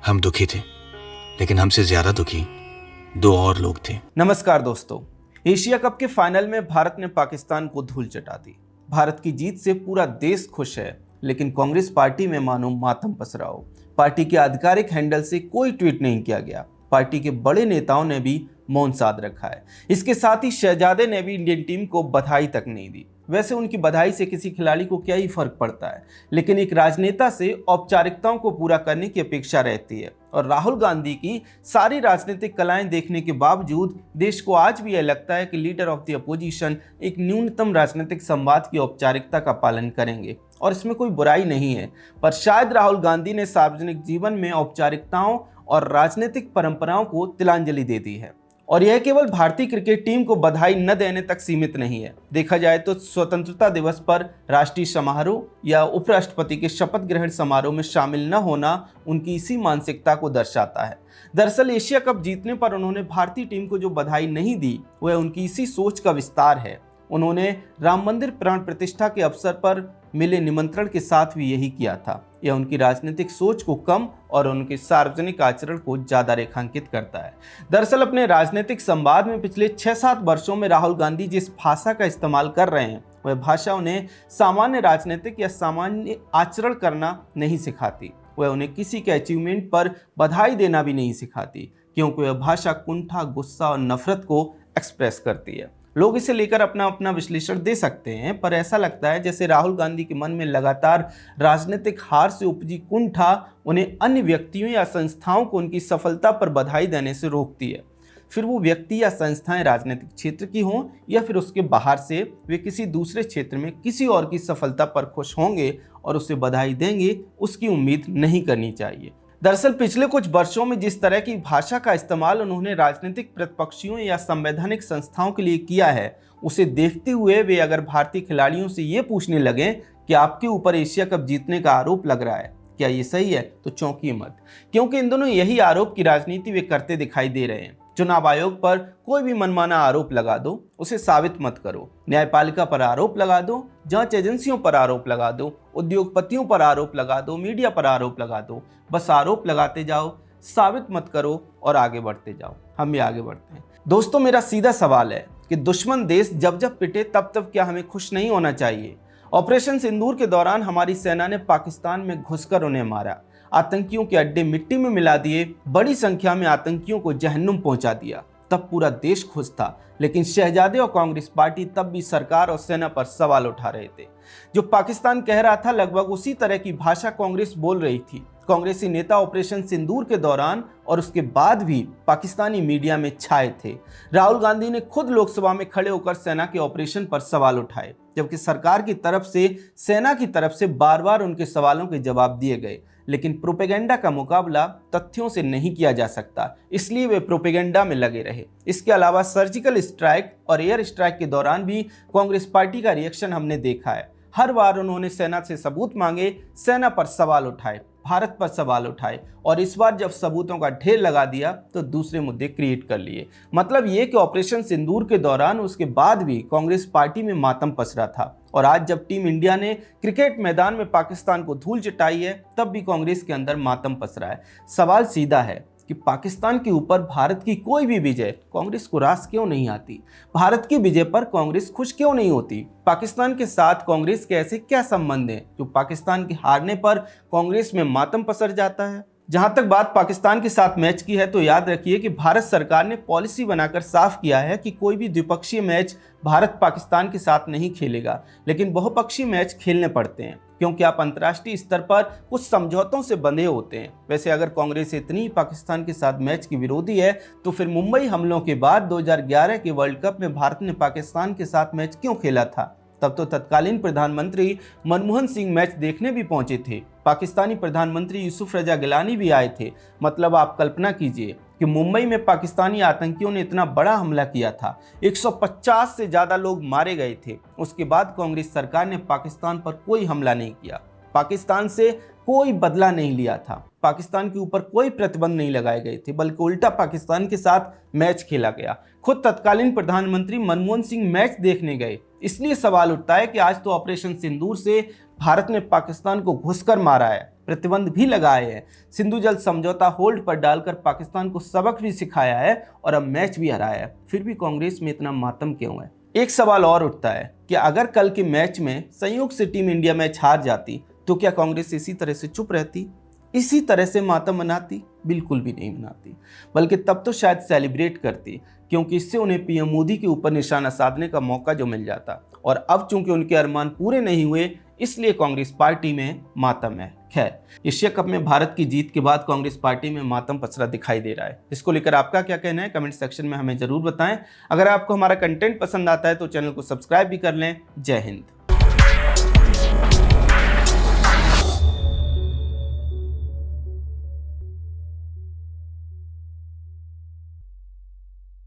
हम दुखी थे, लेकिन हमसे ज्यादा दुखी दो और लोग थे। नमस्कार दोस्तों, एशिया कप के फाइनल में भारत ने पाकिस्तान को धूल चटा दी। भारत की जीत से पूरा देश खुश है, लेकिन कांग्रेस पार्टी में मानो मातम पसरा हो। पार्टी के आधिकारिक हैंडल से कोई ट्वीट नहीं किया गया। पार्टी के बड़े नेताओं ने भी मौन साध रखा है। इसके साथ ही शहजादे ने भी इंडियन टीम को बधाई तक नहीं दी। वैसे उनकी बधाई से किसी खिलाड़ी को क्या ही फर्क पड़ता है, लेकिन एक राजनेता से औपचारिकताओं को पूरा करने की अपेक्षा रहती है। और राहुल गांधी की सारी राजनीतिक कलाएं देखने के बावजूद देश को आज भी यह लगता है कि लीडर ऑफ द अपोजिशन एक न्यूनतम राजनीतिक संवाद की औपचारिकता का पालन करेंगे, और इसमें कोई बुराई नहीं है। पर शायद राहुल गांधी ने सार्वजनिक जीवन में औपचारिकताओं और राजनीतिक परंपराओं को तिलांजलि दे दी है। और यह केवल भारतीय क्रिकेट टीम को बधाई न देने तक सीमित नहीं है। देखा जाए तो स्वतंत्रता दिवस पर राष्ट्रीय समारोह या उपराष्ट्रपति के शपथ ग्रहण समारोह में शामिल न होना उनकी इसी मानसिकता को दर्शाता है। दरअसल एशिया कप जीतने पर उन्होंने भारतीय टीम को जो बधाई नहीं दी, वह उनकी इसी सोच का विस्तार है। उन्होंने राम मंदिर प्राण प्रतिष्ठा के अवसर पर मिले निमंत्रण के साथ भी यही किया था। यह उनकी राजनीतिक सोच को कम और उनके सार्वजनिक आचरण को ज्यादा रेखांकित करता है। दरअसल अपने राजनीतिक संवाद में पिछले 6-7 वर्षों में राहुल गांधी जिस भाषा का इस्तेमाल कर रहे हैं, वह भाषा उन्हें सामान्य राजनीतिक या सामान्य आचरण करना नहीं सिखाती। वह उन्हें किसी के अचीवमेंट पर बधाई देना भी नहीं सिखाती, क्योंकि वह भाषा कुंठा, गुस्सा और नफरत को एक्सप्रेस करती है। लोग इसे लेकर अपना अपना विश्लेषण दे सकते हैं, पर ऐसा लगता है जैसे राहुल गांधी के मन में लगातार राजनीतिक हार से उपजी कुंठा उन्हें अन्य व्यक्तियों या संस्थाओं को उनकी सफलता पर बधाई देने से रोकती है। फिर वो व्यक्ति या संस्थाएं राजनीतिक क्षेत्र की हों या फिर उसके बाहर से, वे किसी दूसरे क्षेत्र में किसी और की सफलता पर खुश होंगे और उसे बधाई देंगे, उसकी उम्मीद नहीं करनी चाहिए। दरअसल पिछले कुछ वर्षों में जिस तरह की भाषा का इस्तेमाल उन्होंने राजनीतिक प्रतिपक्षियों या संवैधानिक संस्थाओं के लिए किया है, उसे देखते हुए वे अगर भारतीय खिलाड़ियों से ये पूछने लगे कि आपके ऊपर एशिया कप जीतने का आरोप लग रहा है, क्या ये सही है, तो चौंकिए मत, क्योंकि इन दोनों यही आरोप की राजनीति वे करते दिखाई दे रहे हैं। चुनाव आयोग पर कोई भी मनमाना आरोप लगा दो, उसे साबित मत करो। न्यायपालिका पर आरोप लगा दो, जांच एजेंसियों पर आरोप लगा दो, उद्योगपतियों पर आरोप लगा दो, मीडिया पर आरोप लगा दो। बस आरोप लगाते जाओ, साबित मत करो और आगे बढ़ते जाओ। हम भी आगे बढ़ते हैं। दोस्तों, मेरा सीधा सवाल है कि दुश्मन देश जब जब पिटे तब तब क्या हमें खुश नहीं होना चाहिए? ऑपरेशन सिंदूर के दौरान हमारी सेना ने पाकिस्तान में घुसकर उन्हें मारा, आतंकियों के अड्डे मिट्टी में मिला दिए, बड़ी संख्या में आतंकियों को जहन्नुम पहुंचा दिया। तब पूरा देश खुश था, लेकिन शहजादे और कांग्रेस पार्टी तब भी सरकार और सेना पर सवाल उठा रहे थे। जो पाकिस्तान कह रहा था, लगभग उसी तरह की भाषा कांग्रेस बोल रही थी। कांग्रेसी नेता ऑपरेशन सिंदूर के दौरान और उसके बाद भी पाकिस्तानी मीडिया में छाए थे। राहुल गांधी ने खुद लोकसभा में खड़े होकर सेना के ऑपरेशन पर सवाल उठाए, जबकि सरकार की तरफ से सेना की तरफ से बार बार उनके सवालों के जवाब दिए गए। लेकिन प्रोपेगेंडा का मुकाबला तथ्यों से नहीं किया जा सकता, इसलिए वे प्रोपेगेंडा में लगे रहे। इसके अलावा सर्जिकल स्ट्राइक और एयर स्ट्राइक के दौरान भी कांग्रेस पार्टी का रिएक्शन हमने देखा है। हर बार उन्होंने सेना से सबूत मांगे, सेना पर सवाल उठाए, भारत पर सवाल उठाए, और इस बार जब सबूतों का ढेर लगा दिया तो दूसरे मुद्दे क्रिएट कर लिए। मतलब ये कि ऑपरेशन सिंदूर के दौरान उसके बाद भी कांग्रेस पार्टी में मातम पसरा था, और आज जब टीम इंडिया ने क्रिकेट मैदान में पाकिस्तान को धूल चटाई है, तब भी कांग्रेस के अंदर मातम पसरा है। सवाल सीधा है कि पाकिस्तान के ऊपर भारत की कोई भी विजय कांग्रेस को रास क्यों नहीं आती? भारत की विजय पर कांग्रेस खुश क्यों नहीं होती? पाकिस्तान के साथ कांग्रेस के ऐसे क्या संबंध हैं जो पाकिस्तान के हारने पर कांग्रेस में मातम पसर जाता है? जहां तक बात पाकिस्तान के साथ मैच की है, तो याद रखिए कि भारत सरकार ने पॉलिसी बनाकर साफ किया है कि कोई भी द्विपक्षीय मैच भारत पाकिस्तान के साथ नहीं खेलेगा, लेकिन बहुपक्षीय मैच खेलने पड़ते हैं, क्योंकि आप अंतर्राष्ट्रीय स्तर पर कुछ समझौतों से बंधे होते हैं। वैसे अगर कांग्रेस इतनी पाकिस्तान के साथ मैच की विरोधी है, तो फिर मुंबई हमलों के बाद 2011 के वर्ल्ड कप में भारत ने पाकिस्तान के साथ मैच क्यों खेला था? तब तो तत्कालीन प्रधानमंत्री मनमोहन सिंह मैच देखने भी पहुंचे थे। पाकिस्तानी प्रधानमंत्री यूसुफ रजा गिलानी भी आए थे। मतलब आप कल्पना कीजिए कि मुंबई में पाकिस्तानी आतंकियों ने इतना बड़ा हमला किया था, 150 से ज्यादा लोग मारे गए थे। उसके बाद कांग्रेस सरकार ने पाकिस्तान पर कोई हमला नहीं किया, पाकिस्तान से कोई बदला नहीं लिया था, पाकिस्तान के ऊपर कोई प्रतिबंध नहीं लगाए गए थे, बल्कि उल्टा पाकिस्तान के साथ मैच खेला गया। खुद तत्कालीन प्रधानमंत्री मनमोहन सिंह मैच देखने गए। इसलिए सवाल उठता है कि आज तो ऑपरेशन सिंदूर से भारत ने पाकिस्तान को घुसकर मारा है, प्रतिबंध भी लगाए हैं, सिंधु जल समझौता होल्ड पर डालकर पाकिस्तान को सबक भी सिखाया है और अब मैच भी हराया है। फिर भी कांग्रेस में इतना मातम क्यों है? एक सवाल और उठता है कि अगर कल के मैच में संयोग से टीम इंडिया मैच हार जाती तो क्या कांग्रेस इसी तरह से चुप रहती, इसी तरह से मातम मनाती? बिल्कुल भी नहीं मनाती, बल्कि तब तो शायद सेलिब्रेट करती, क्योंकि इससे उन्हें पीएम मोदी के ऊपर निशाना साधने का मौका जो मिल जाता। और अब चूंकि उनके अरमान पूरे नहीं हुए, इसलिए कांग्रेस पार्टी में मातम है। खैर, एशिया कप में भारत की जीत के बाद कांग्रेस पार्टी में मातम पसरा दिखाई दे रहा है। इसको लेकर आपका क्या कहना है, कमेंट सेक्शन में हमें जरूर बताएं। अगर आपको हमारा कंटेंट पसंद आता है तो चैनल को सब्सक्राइब भी कर लें। जय हिंद।